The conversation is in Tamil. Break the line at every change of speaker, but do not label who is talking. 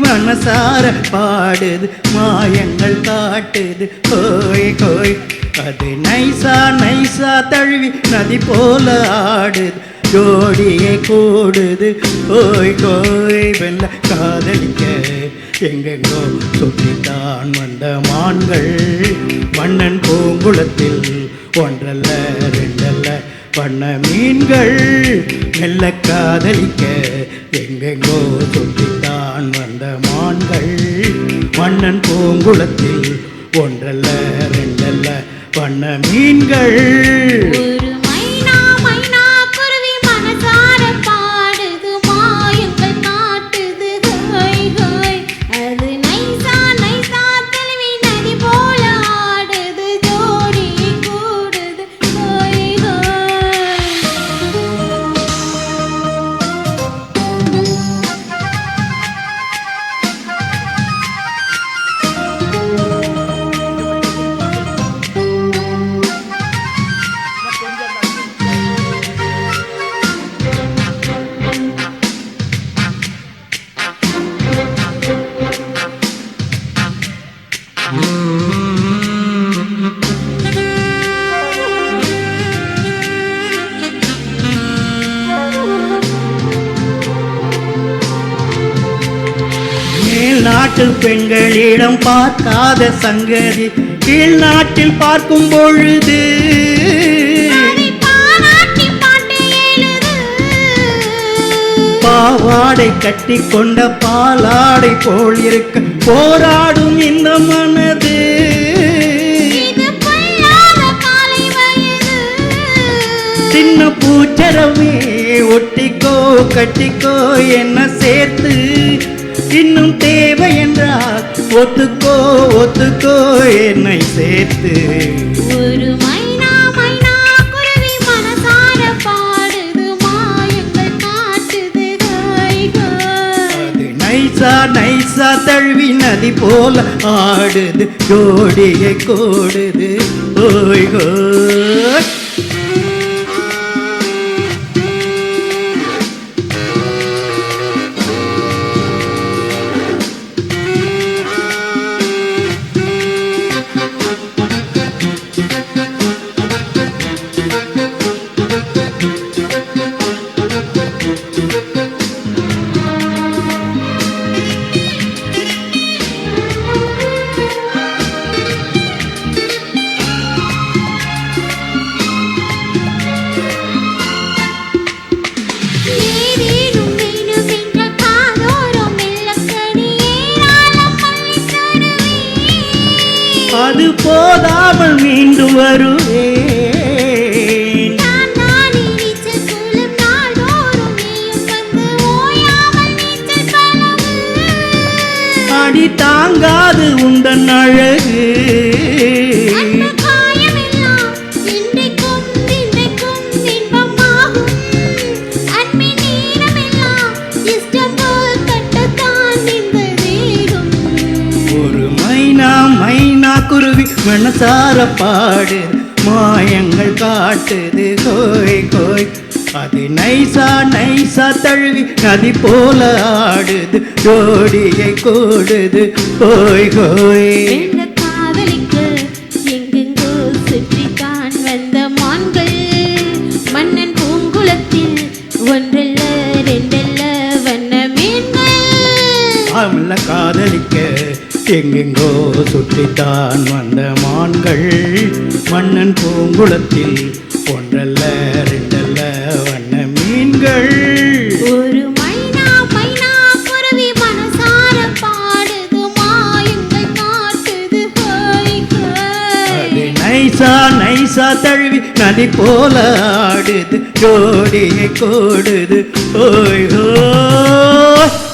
மனசார பாடுது மாயங்கள் காட்டுது கோய் கோய் அது நைசா நைசா தழுவி நதி போல ஆடுது ஜோடியை கூடுது கோய் கோய் வெல்ல காதலிக்க எங்கெங்கோ சுற்றித்தான் வந்த மான்கள் மன்னன் பூங்குளத்தில் ஒன்றல்ல ரெண்டல்ல பண்ண மீன்கள் மெல்ல காதலிக்க எங்கெங்கோ சுற்றித்தான் வந்த மான்கள் மன்னன் பூங்குளத்தில் ஒன்றல்ல ரெண்டல்ல பண்ண மீன்கள் நாட்டு பெண்களிடம் பார்க்காத சங்கதி கீழ் நாட்டில் பார்க்கும் பொழுது பாவாடை கட்டி கொண்ட பாலாடை போல் இருக்க போராடும் இந்த மனது சின்ன பூச்சரமே ஒட்டிக்கோ கட்டிக்கோ என்ன சேர்த்து இன்னும் தேவை என்றால் ஒத்துக்கோ ஒத்துக்கோ என்னை சேர்த்து
ஒரு மைனா மைனா குருவி மனசார பாடுது மாயங்கள் காட்டுது
அது நைசா நைசா தழுவி நதி போல ஆடுது ஜோடியை கூடுது ஓய் ஓய் அது போதாமல் மீண்டும் வருவேன் அடி தாங்காது உந்தன் அழகு குருவி மனசார பாடு மாயங்கள் காட்டுது கோய் கோய் அது நைசா நைசா தழுவி நதி போல ஆடுது ஜோடியை கூடுது கோய் கோய்
காதலிக்க எங்கெங்கோ சுற்றித்தான் வந்த மான்கள் மன்னன் பூங்குளத்தில் ஒன்றல்ல ரெண்டல்ல வண்ண மீன்கள்
காதலிக்க எங்கெங்கோ சுற்றித்தான் வந்த மான்கள் மன்னன் பூங்குளத்தில் ஒன்றல்ல ரெண்டல்ல வண்ண மீன்கள்
ஒரு மைனா மைனா குருவி மனசார பாடுது மாயங்கள் காட்டுது
அது நைசா நைசா தழுவி நதி போல ஆடுது ஜோடியை கூடுது ஓய் ஓ